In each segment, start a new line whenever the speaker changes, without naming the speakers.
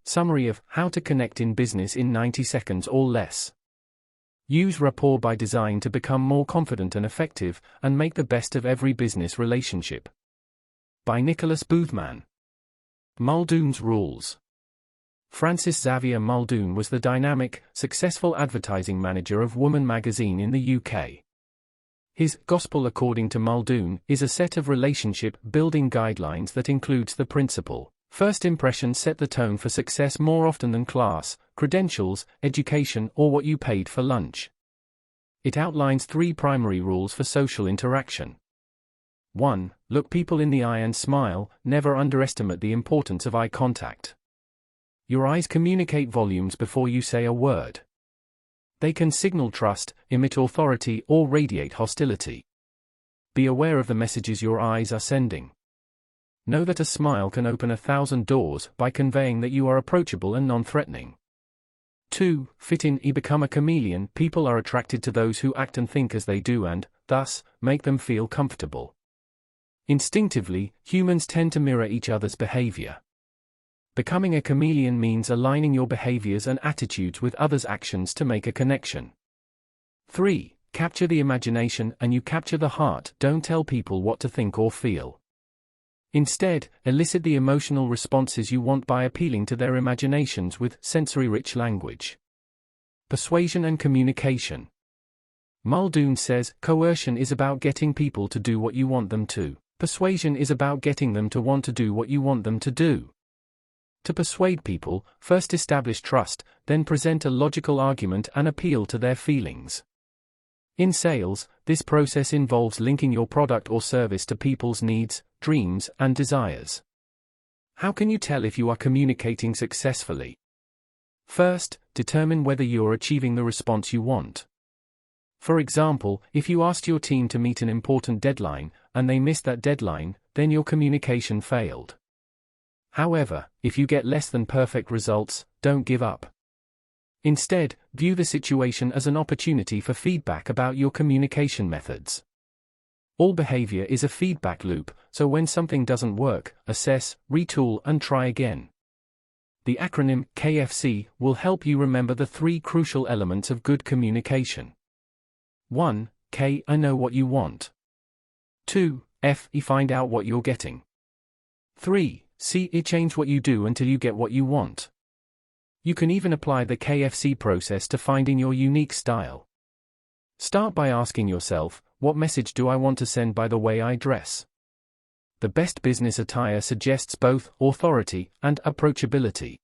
Summary of How to Connect in Business in 90 Seconds or Less. Use Rapport by design to become more confident and effective, and make the best of every business relationship. By Nicholas Boothman. Muldoon's Rules. Francis Xavier Muldoon was the dynamic, successful advertising manager of Woman magazine in the UK. His Gospel according to Muldoon is a set of relationship-building guidelines that includes the principle: first impressions set the tone for success more often than class, credentials, education, or what you paid for lunch. It outlines 3 primary rules for social interaction. 1. Look people in the eye and smile. Never underestimate the importance of eye contact. Your eyes communicate volumes before you say a word. They can signal trust, emit authority, or radiate hostility. Be aware of the messages your eyes are sending. Know that a smile can open 1,000 doors by conveying that you are approachable and non-threatening. 2. Fit in. Become a chameleon. People are attracted to those who act and think as they do and, thus, make them feel comfortable. Instinctively, humans tend to mirror each other's behavior. Becoming a chameleon means aligning your behaviors and attitudes with others' actions to make a connection. 3. Capture the imagination and you capture the heart. Don't tell people what to think or feel. Instead, elicit the emotional responses you want by appealing to their imaginations with sensory-rich language. Persuasion and communication. Muldoon says, coercion is about getting people to do what you want them to. Persuasion is about getting them to want to do what you want them to do. To persuade people, first establish trust, then present a logical argument and appeal to their feelings. In sales, this process involves linking your product or service to people's needs, dreams, and desires. How can you tell if you are communicating successfully? First, determine whether you are achieving the response you want. For example, if you asked your team to meet an important deadline, and they missed that deadline, then your communication failed. However, if you get less than perfect results, don't give up. Instead, view the situation as an opportunity for feedback about your communication methods. All behavior is a feedback loop, so when something doesn't work, assess, retool, and try again. The acronym KFC will help you remember the 3 crucial elements of good communication. 1. K. I know what you want. 2. F. I find out what you're getting. 3. C. I change what you do until you get what you want. You can even apply the KFC process to finding your unique style. Start by asking yourself, what message do I want to send by the way I dress? The best business attire suggests both authority and approachability.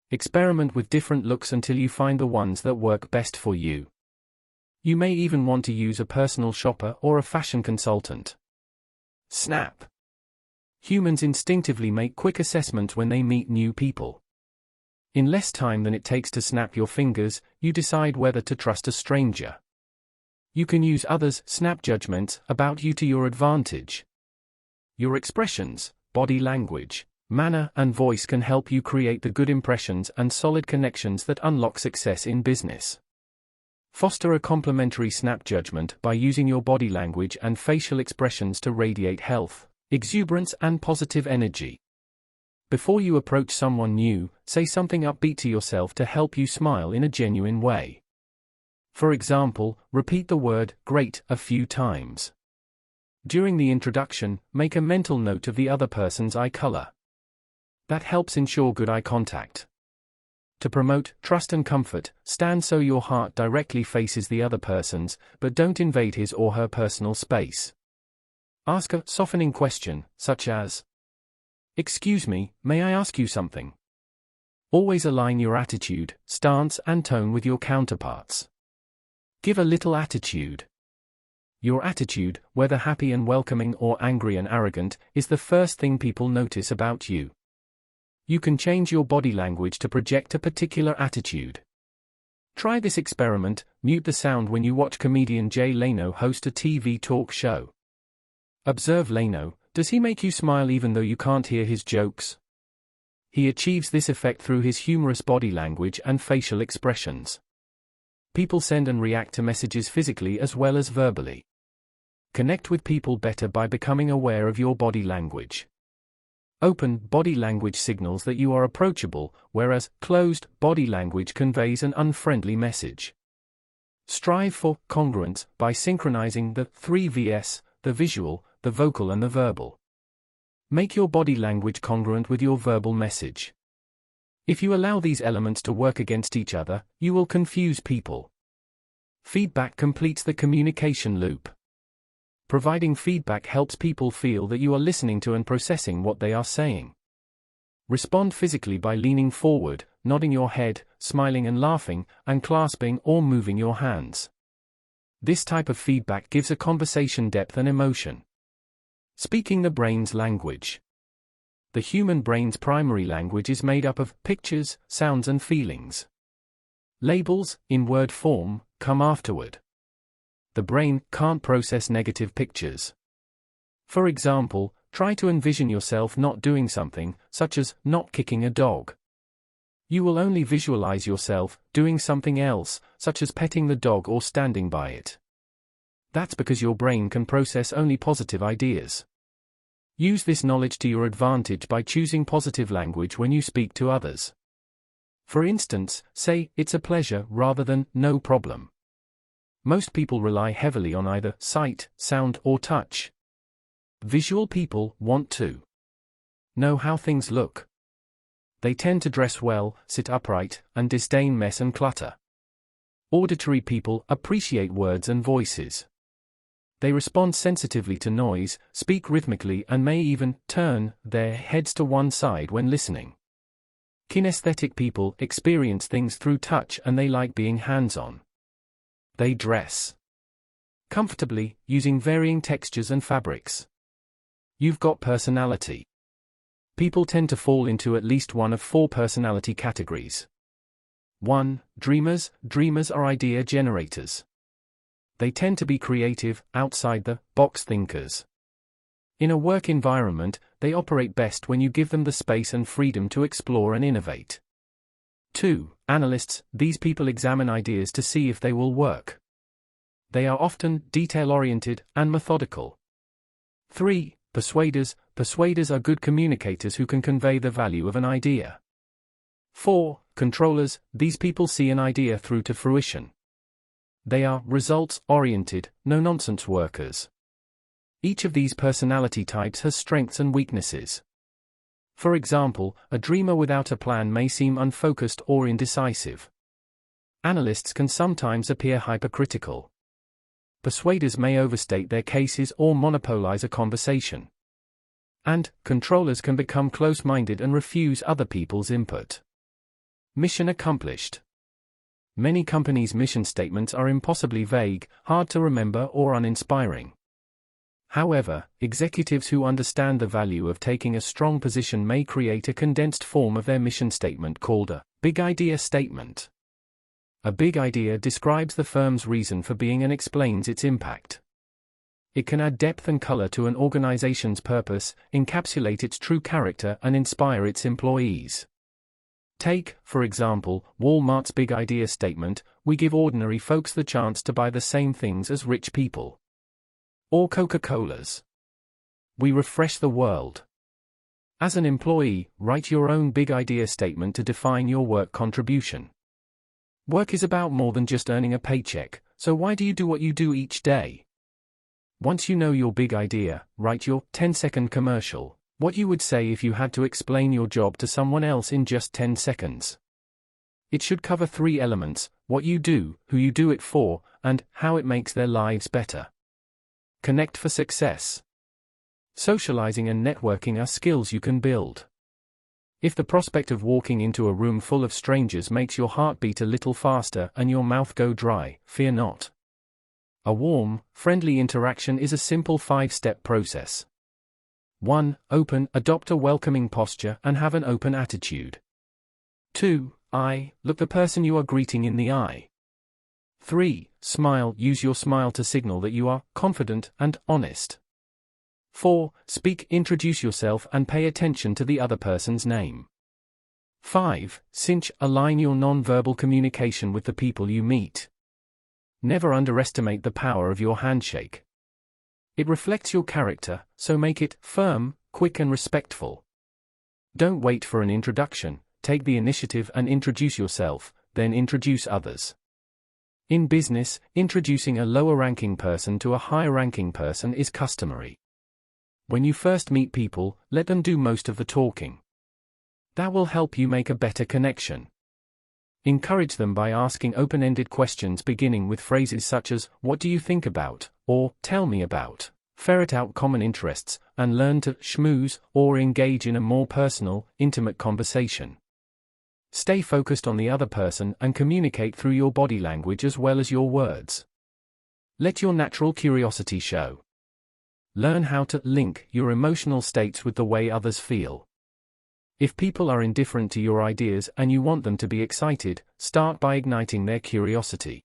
Experiment with different looks until you find the ones that work best for you. You may even want to use a personal shopper or a fashion consultant. Snap. Humans instinctively make quick assessments when they meet new people. In less time than it takes to snap your fingers, you decide whether to trust a stranger. You can use others' snap judgments about you to your advantage. Your expressions, body language, manner, and voice can help you create the good impressions and solid connections that unlock success in business. Foster a complementary snap judgment by using your body language and facial expressions to radiate health, exuberance, and positive energy. Before you approach someone new, say something upbeat to yourself to help you smile in a genuine way. For example, repeat the word "great" a few times. During the introduction, make a mental note of the other person's eye color. That helps ensure good eye contact. To promote trust and comfort, stand so your heart directly faces the other person's, but don't invade his or her personal space. Ask a softening question, such as, "Excuse me, may I ask you something?" Always align your attitude, stance, and tone with your counterparts. Give a little attitude. Your attitude, whether happy and welcoming or angry and arrogant, is the first thing people notice about you. You can change your body language to project a particular attitude. Try this experiment: mute the sound when you watch comedian Jay Leno host a TV talk show. Observe Leno. Does he make you smile even though you can't hear his jokes? He achieves this effect through his humorous body language and facial expressions. People send and react to messages physically as well as verbally. Connect with people better by becoming aware of your body language. Open body language signals that you are approachable, whereas closed body language conveys an unfriendly message. Strive for congruence by synchronizing the 3Vs, the visual, the vocal and the verbal. Make your body language congruent with your verbal message. If you allow these elements to work against each other, you will confuse people. Feedback completes the communication loop. Providing feedback helps people feel that you are listening to and processing what they are saying. Respond physically by leaning forward, nodding your head, smiling and laughing, and clasping or moving your hands. This type of feedback gives a conversation depth and emotion. Speaking the brain's language. The human brain's primary language is made up of pictures, sounds and feelings. Labels, in word form, come afterward. The brain can't process negative pictures. For example, try to envision yourself not doing something, such as not kicking a dog. You will only visualize yourself doing something else, such as petting the dog or standing by it. That's because your brain can process only positive ideas. Use this knowledge to your advantage by choosing positive language when you speak to others. For instance, say, "It's a pleasure," rather than "no problem." Most people rely heavily on either sight, sound, or touch. Visual people want to know how things look. They tend to dress well, sit upright, and disdain mess and clutter. Auditory people appreciate words and voices. They respond sensitively to noise, speak rhythmically, and may even turn their heads to one side when listening. Kinesthetic people experience things through touch and they like being hands-on. They dress comfortably, using varying textures and fabrics. You've got personality. People tend to fall into at least one of 4 personality categories. 1. Dreamers. Dreamers are idea generators. They tend to be creative, outside-the-box thinkers. In a work environment, they operate best when you give them the space and freedom to explore and innovate. 2. Analysts. These people examine ideas to see if they will work. They are often detail-oriented and methodical. 3. Persuaders. Persuaders are good communicators who can convey the value of an idea. 4. Controllers. These people see an idea through to fruition. They are results-oriented, no-nonsense workers. Each of these personality types has strengths and weaknesses. For example, a dreamer without a plan may seem unfocused or indecisive. Analysts can sometimes appear hypercritical. Persuaders may overstate their cases or monopolize a conversation. And controllers can become close-minded and refuse other people's input. Mission accomplished. Many companies' mission statements are impossibly vague, hard to remember, or uninspiring. However, executives who understand the value of taking a strong position may create a condensed form of their mission statement called a big idea statement. A big idea describes the firm's reason for being and explains its impact. It can add depth and color to an organization's purpose, encapsulate its true character, and inspire its employees. Take, for example, Walmart's big idea statement: "We give ordinary folks the chance to buy the same things as rich people." Or Coca-Cola's: "We refresh the world." As an employee, write your own big idea statement to define your work contribution. Work is about more than just earning a paycheck, so why do you do what you do each day? Once you know your big idea, write your 10-second commercial. What you would say if you had to explain your job to someone else in just 10 seconds. It should cover 3 elements: what you do, who you do it for, and how it makes their lives better. Connect for success. Socializing and networking are skills you can build. If the prospect of walking into a room full of strangers makes your heart beat a little faster and your mouth go dry, fear not. A warm, friendly interaction is a simple 5-step process. 1. Open, adopt a welcoming posture and have an open attitude. 2. Look the person you are greeting in the eye. 3. Smile, use your smile to signal that you are confident and honest. 4. Speak, introduce yourself and pay attention to the other person's name. 5. Cinch, align your non-verbal communication with the people you meet. Never underestimate the power of your handshake. It reflects your character, so make it firm, quick and respectful. Don't wait for an introduction, take the initiative and introduce yourself, then introduce others. In business, introducing a lower-ranking person to a higher-ranking person is customary. When you first meet people, let them do most of the talking. That will help you make a better connection. Encourage them by asking open-ended questions beginning with phrases such as, "What do you think about?" or "Tell me about." Ferret out common interests, and learn to schmooze or engage in a more personal, intimate conversation. Stay focused on the other person and communicate through your body language as well as your words. Let your natural curiosity show. Learn how to link your emotional states with the way others feel. If people are indifferent to your ideas and you want them to be excited, start by igniting their curiosity.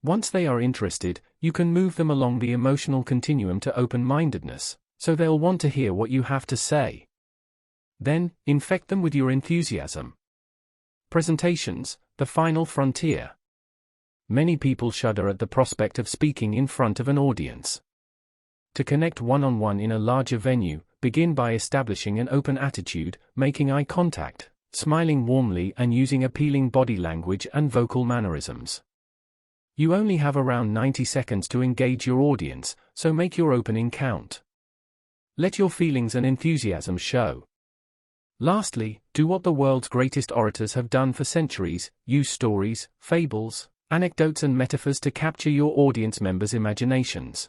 Once they are interested, you can move them along the emotional continuum to open-mindedness, so they'll want to hear what you have to say. Then, infect them with your enthusiasm. Presentations, the final frontier. Many people shudder at the prospect of speaking in front of an audience. To connect one-on-one in a larger venue, begin by establishing an open attitude, making eye contact, smiling warmly and using appealing body language and vocal mannerisms. You only have around 90 seconds to engage your audience, so make your opening count. Let your feelings and enthusiasm show. Lastly, do what the world's greatest orators have done for centuries, use stories, fables, anecdotes and metaphors to capture your audience members' imaginations.